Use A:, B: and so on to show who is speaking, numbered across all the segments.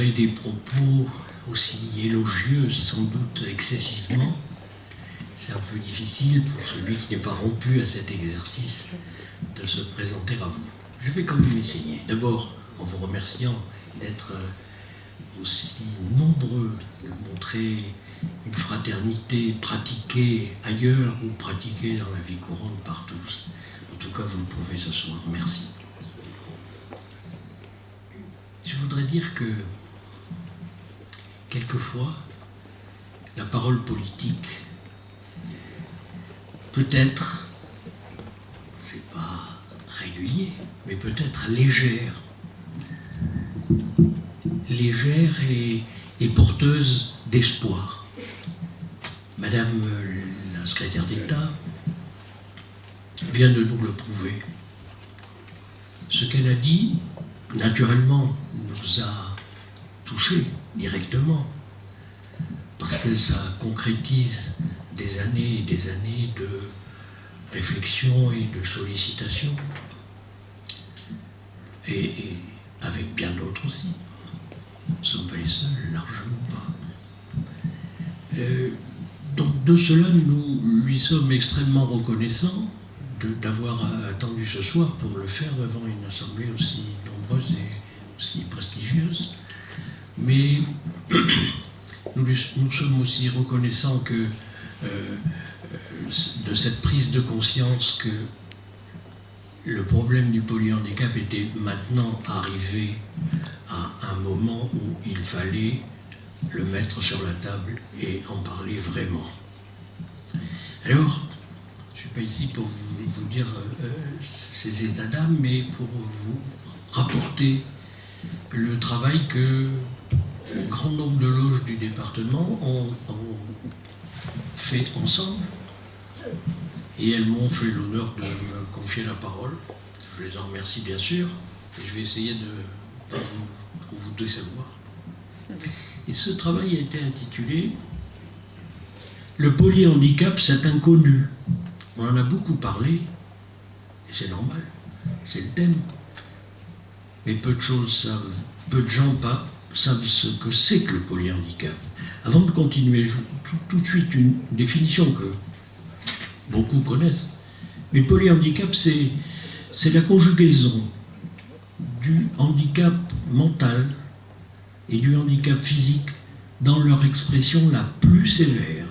A: ferai des propos aussi élogieux, sans doute excessivement. C'est un peu difficile pour celui qui n'est pas rompu à cet exercice de se présenter à vous. Je vais quand même essayer. D'abord, en vous remerciant d'être aussi nombreux, de montrer une fraternité pratiquée ailleurs ou pratiquée dans la vie courante par tous. En tout cas, vous le prouvez ce soir. Merci. Je voudrais dire que, quelquefois, la parole politique peut être, c'est pas régulier, mais peut être légère. Légère et porteuse d'espoir. Madame la secrétaire d'État vient de nous le prouver. Ce qu'elle a dit, naturellement, nous a touchés directement, parce que ça concrétise des années et des années de réflexion et de sollicitation, et avec bien d'autres aussi. Nous ne sommes pas les seuls, largement pas. Donc de cela, nous lui sommes extrêmement reconnaissants d'avoir attendu ce soir pour le faire devant une assemblée aussi nombreuse et aussi prestigieuse. Mais nous sommes aussi reconnaissants que de cette prise de conscience que le problème du polyhandicap était maintenant arrivé à un moment où il fallait le mettre sur la table et en parler vraiment. Alors, je ne suis pas ici pour vous dire ces états d'âme, mais pour vous rapporter le travail que le grand nombre de loges du département ont fait ensemble. Et elles m'ont fait l'honneur de me confier la parole. Je les en remercie bien sûr, et je vais essayer de vous décevoir. Et ce travail a été intitulé « Le polyhandicap, c'est inconnu ». On en a beaucoup parlé, et c'est normal, c'est le thème. Mais peu de gens savent ce que c'est que le polyhandicap. Avant de continuer, je vous tout de suite une définition que beaucoup connaissent. Mais le polyhandicap, c'est la conjugaison du handicap mental et du handicap physique dans leur expression la plus sévère,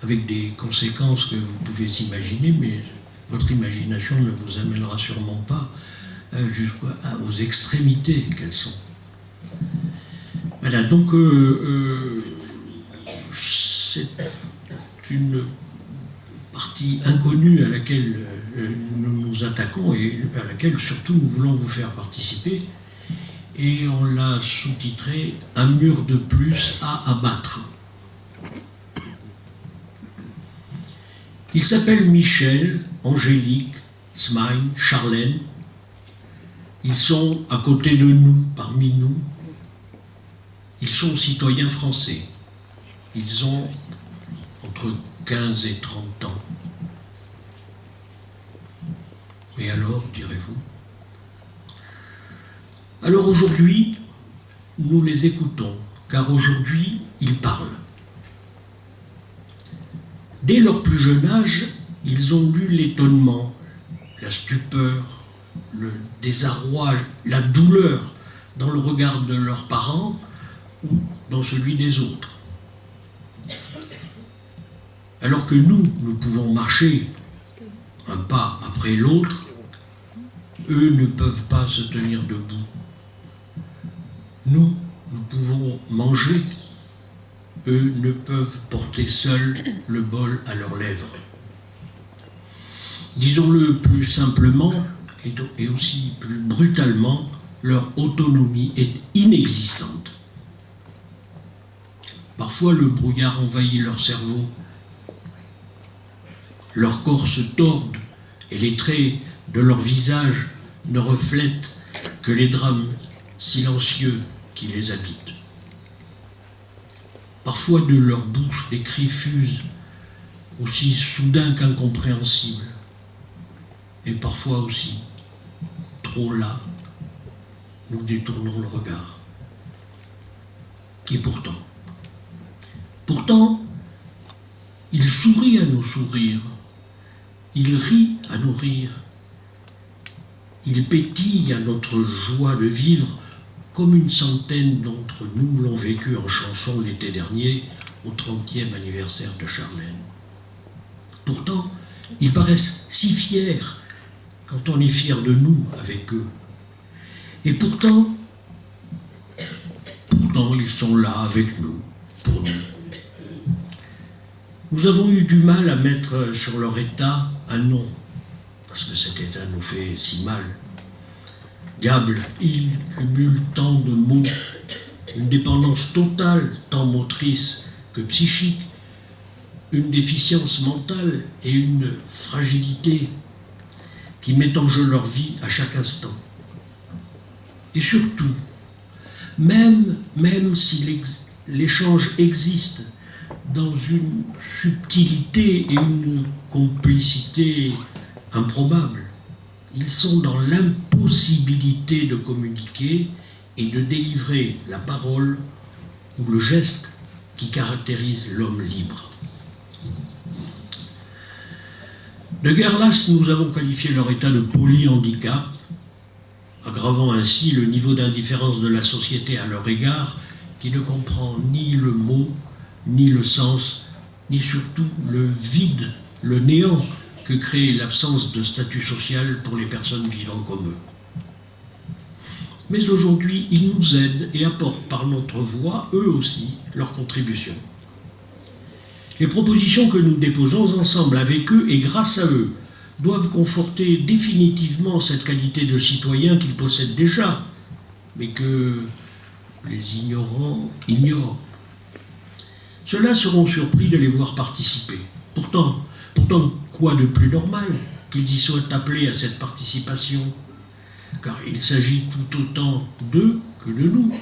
A: avec des conséquences que vous pouvez imaginer, mais votre imagination ne vous amènera sûrement pas jusqu'aux extrémités qu'elles sont. Voilà, donc c'est une partie inconnue à laquelle nous nous attaquons et à laquelle surtout nous voulons vous faire participer. Et on l'a sous-titré « Un mur de plus à abattre ». Ils s'appellent Michel, Angélique, Smaïn, Charlène. Ils sont à côté de nous, parmi nous. Ils sont citoyens français. Ils ont entre 15 et 30 ans. Et alors, direz-vous? Alors aujourd'hui, nous les écoutons, car aujourd'hui, ils parlent. Dès leur plus jeune âge, ils ont lu l'étonnement, la stupeur, le désarroi, la douleur dans le regard de leurs parents ou dans celui des autres. Alors que nous pouvons marcher un pas après l'autre, eux ne peuvent pas se tenir debout. Nous pouvons manger, eux ne peuvent porter seuls le bol à leurs lèvres. Disons-le plus simplement et aussi plus brutalement, leur autonomie est inexistante. Parfois, le brouillard envahit leur cerveau. Leurs corps se tordent et les traits de leur visage ne reflètent que les drames silencieux qui les habitent. Parfois, de leur bouche, des cris fusent, aussi soudains qu'incompréhensibles. Et parfois aussi, trop là, nous détournons le regard. Et pourtant, il sourit à nos sourires, il rit à nos rires, il pétille à notre joie de vivre, comme une centaine d'entre nous l'ont vécu en chanson l'été dernier, au 30e anniversaire de Charlène. Pourtant, ils paraissent si fiers quand on est fier de nous avec eux. Et pourtant, ils sont là avec nous, pour nous. Nous avons eu du mal à mettre sur leur état un nom, parce que cet état nous fait si mal. Diable, il cumule tant de maux, une dépendance totale, tant motrice que psychique, une déficience mentale et une fragilité qui mettent en jeu leur vie à chaque instant. Et surtout, même si l'échange existe dans une subtilité et une complicité improbables, ils sont dans l'impossibilité de communiquer et de délivrer la parole ou le geste qui caractérise l'homme libre. De guerre lasse, nous avons qualifié leur état de polyhandicap, aggravant ainsi le niveau d'indifférence de la société à leur égard, qui ne comprend ni le mot, ni le sens, ni surtout le vide, le néant que crée l'absence de statut social pour les personnes vivant comme eux. Mais aujourd'hui, ils nous aident et apportent par notre voix, eux aussi, leur contribution. Les propositions que nous déposons ensemble avec eux et grâce à eux doivent conforter définitivement cette qualité de citoyen qu'ils possèdent déjà, mais que les ignorants ignorent. Ceux-là seront surpris de les voir participer. Pourtant, quoi de plus normal qu'ils y soient appelés à cette participation, car il s'agit tout autant d'eux que de nous.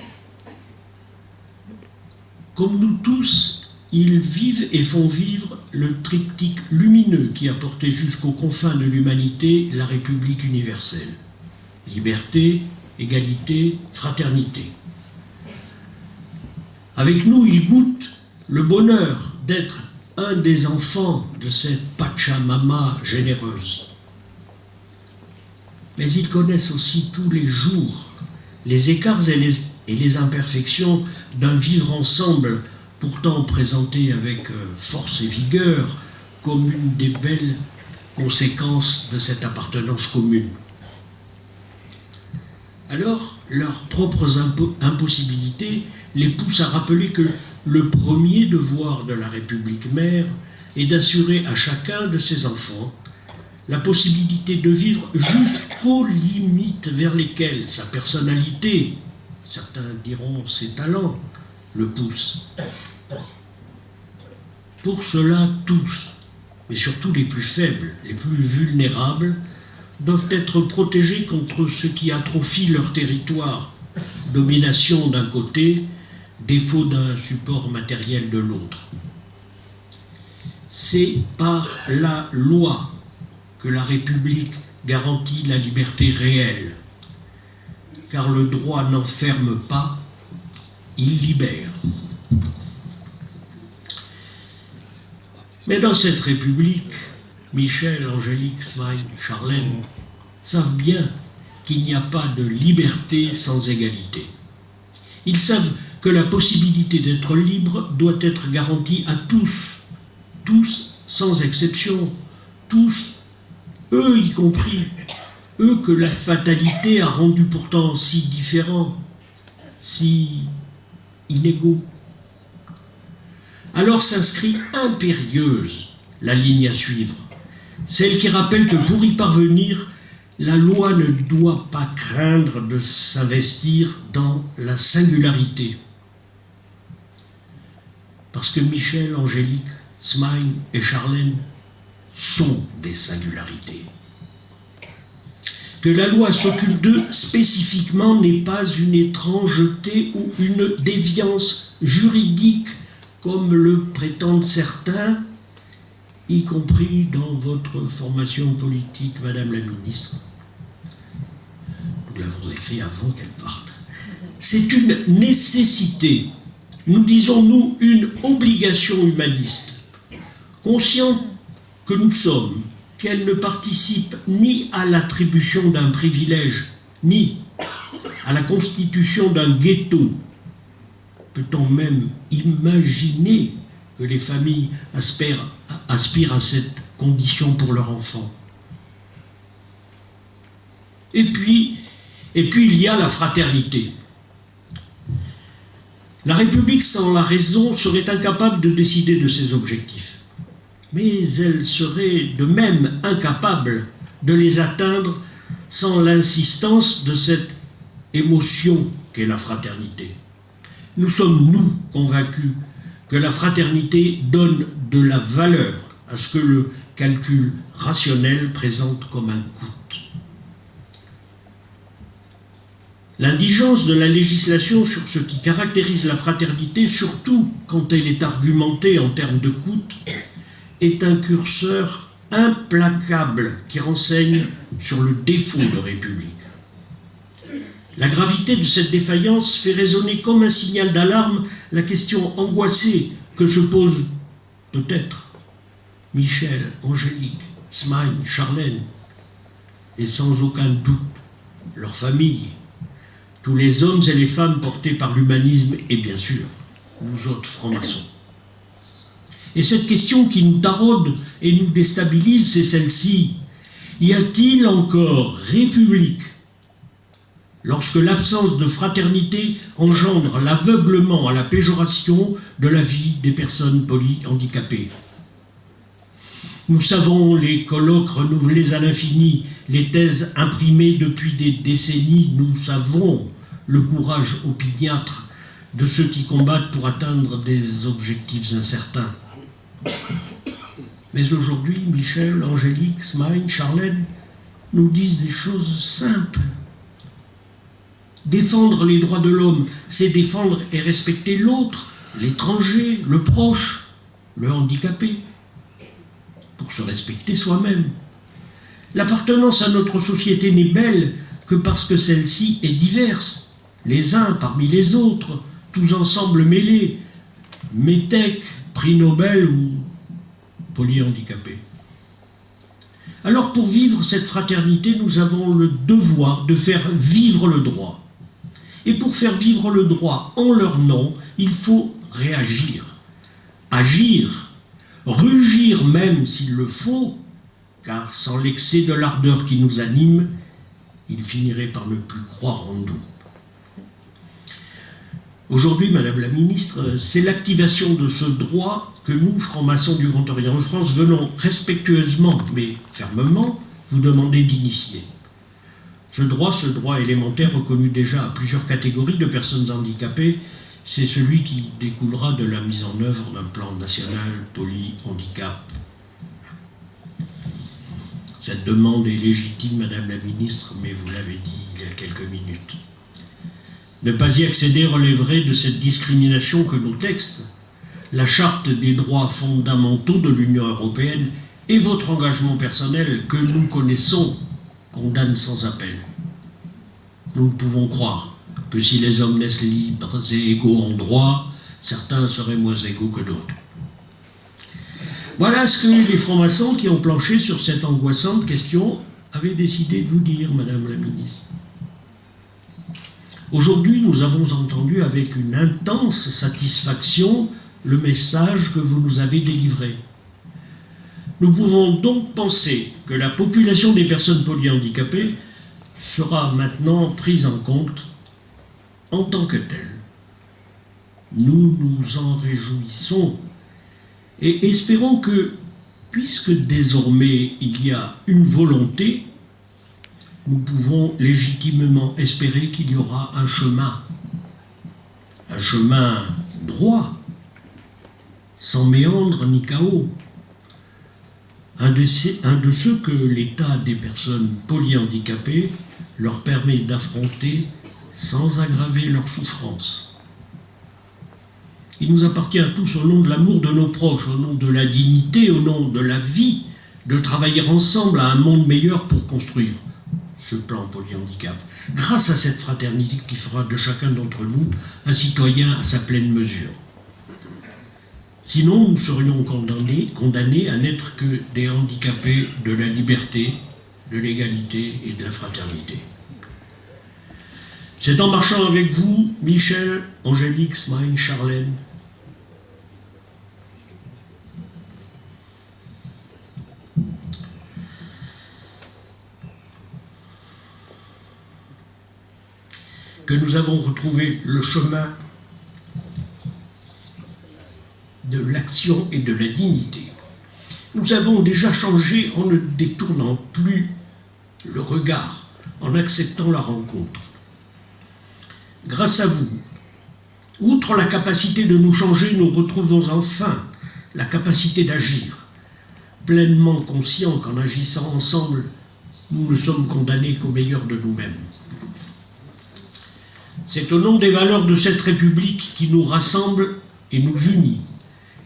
A: Comme nous tous, ils vivent et font vivre le triptyque lumineux qui a porté jusqu'aux confins de l'humanité la République universelle. Liberté, égalité, fraternité. Avec nous, ils goûtent le bonheur d'être un des enfants de cette Pachamama généreuse. Mais ils connaissent aussi tous les jours les écarts et les imperfections d'un vivre ensemble pourtant présenté avec force et vigueur comme une des belles conséquences de cette appartenance commune. Alors, leurs propres impossibilités les poussent à rappeler que le premier devoir de la République mère est d'assurer à chacun de ses enfants la possibilité de vivre jusqu'aux limites vers lesquelles sa personnalité, certains diront ses talents, le poussent. Pour cela, tous, mais surtout les plus faibles, les plus vulnérables, doivent être protégés contre ce qui atrophie leur territoire, domination d'un côté, défaut d'un support matériel de l'autre. C'est par la loi que la République garantit la liberté réelle, car le droit n'enferme pas, il libère. Mais dans cette République, Michel, Angélique, Smaïn, Charlène savent bien qu'il n'y a pas de liberté sans égalité. Ils savent que la possibilité d'être libre doit être garantie à tous, sans exception, tous, eux y compris, eux que la fatalité a rendus pourtant si différents, si inégaux. Alors s'inscrit impérieuse la ligne à suivre, celle qui rappelle que pour y parvenir, la loi ne doit pas craindre de s'investir dans la singularité. Parce que Michel, Angélique, Smaïn et Charlène sont des singularités. Que la loi s'occupe d'eux spécifiquement n'est pas une étrangeté ou une déviance juridique comme le prétendent certains, y compris dans votre formation politique, Madame la Ministre. Nous l'avons écrit avant qu'elle parte. C'est une nécessité nous disons, nous, une obligation humaniste, conscients que nous sommes, qu'elle ne participe ni à l'attribution d'un privilège, ni à la constitution d'un ghetto. Peut-on même imaginer que les familles aspirent à cette condition pour leurs enfants? Et puis il y a la fraternité. La République sans la raison serait incapable de décider de ses objectifs. Mais elle serait de même incapable de les atteindre sans l'insistance de cette émotion qu'est la fraternité. Nous sommes, nous, convaincus que la fraternité donne de la valeur à ce que le calcul rationnel présente comme un coût. L'indigence de la législation sur ce qui caractérise la fraternité, surtout quand elle est argumentée en termes de coût, est un curseur implacable qui renseigne sur le défaut de République. La gravité de cette défaillance fait résonner comme un signal d'alarme la question angoissée que se posent peut-être Michel, Angélique, Smaïn, Charlène, et sans aucun doute leurs familles, tous les hommes et les femmes portés par l'humanisme et bien sûr, nous autres francs-maçons. Et cette question qui nous taraude et nous déstabilise, c'est celle-ci. Y a-t-il encore République lorsque l'absence de fraternité engendre l'aveuglement à la péjoration de la vie des personnes polyhandicapées? Nous savons les colloques renouvelés à l'infini, les thèses imprimées depuis des décennies, nous savons le courage opiniâtre de ceux qui combattent pour atteindre des objectifs incertains. Mais aujourd'hui, Michel, Angélique, Smaïn, Charlène nous disent des choses simples. Défendre les droits de l'homme, c'est défendre et respecter l'autre, l'étranger, le proche, le handicapé, pour se respecter soi-même. L'appartenance à notre société n'est belle que parce que celle-ci est diverse, les uns parmi les autres, tous ensemble mêlés, métèques, prix Nobel ou polyhandicapés. Alors pour vivre cette fraternité, nous avons le devoir de faire vivre le droit. Et pour faire vivre le droit en leur nom, il faut réagir, agir, rugir même s'il le faut, car sans l'excès de l'ardeur qui nous anime, il finirait par ne plus croire en nous. Aujourd'hui, Madame la Ministre, c'est l'activation de ce droit que nous, francs-maçons du Grand Orient en France, venons respectueusement, mais fermement, vous demander d'initier. Ce droit élémentaire reconnu déjà à plusieurs catégories de personnes handicapées, c'est celui qui découlera de la mise en œuvre d'un plan national polyhandicap. Cette demande est légitime, Madame la Ministre, mais vous l'avez dit il y a quelques minutes. Ne pas y accéder relèverait de cette discrimination que nos textes, la Charte des droits fondamentaux de l'Union européenne et votre engagement personnel que nous connaissons condamnent sans appel. Nous ne pouvons croire que si les hommes naissent libres et égaux en droit, certains seraient moins égaux que d'autres. Voilà ce que les francs-maçons qui ont planché sur cette angoissante question avaient décidé de vous dire, Madame la Ministre. Aujourd'hui, nous avons entendu avec une intense satisfaction le message que vous nous avez délivré. Nous pouvons donc penser que la population des personnes polyhandicapées sera maintenant prise en compte en tant que telle. Nous nous en réjouissons et espérons que, puisque désormais il y a une volonté, nous pouvons légitimement espérer qu'il y aura un chemin droit, sans méandre ni chaos, un de ceux que l'état des personnes polyhandicapées leur permet d'affronter sans aggraver leur souffrance. Il nous appartient à tous, au nom de l'amour de nos proches, au nom de la dignité, au nom de la vie, de travailler ensemble à un monde meilleur pour construire ce plan polyhandicap, grâce à cette fraternité qui fera de chacun d'entre nous un citoyen à sa pleine mesure. Sinon, nous serions condamnés à n'être que des handicapés de la liberté, de l'égalité et de la fraternité. C'est en marchant avec vous, Michel, Angélique, Smaïn, Charlène, que nous avons retrouvé le chemin de l'action et de la dignité. Nous avons déjà changé en ne détournant plus le regard, en acceptant la rencontre. Grâce à vous, outre la capacité de nous changer, nous retrouvons enfin la capacité d'agir, pleinement conscients qu'en agissant ensemble, nous ne sommes condamnés qu'au meilleur de nous-mêmes. C'est au nom des valeurs de cette République qui nous rassemble et nous unit,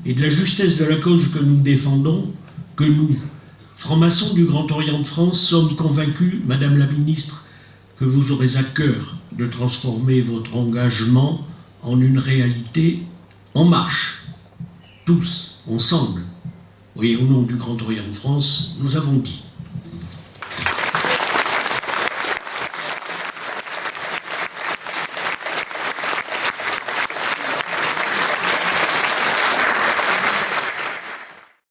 A: et de la justesse de la cause que nous défendons, que nous, francs-maçons du Grand Orient de France, sommes convaincus, Madame la Ministre, que vous aurez à cœur de transformer votre engagement en une réalité en marche, tous, ensemble. Oui, au nom du Grand Orient de France, nous avons dit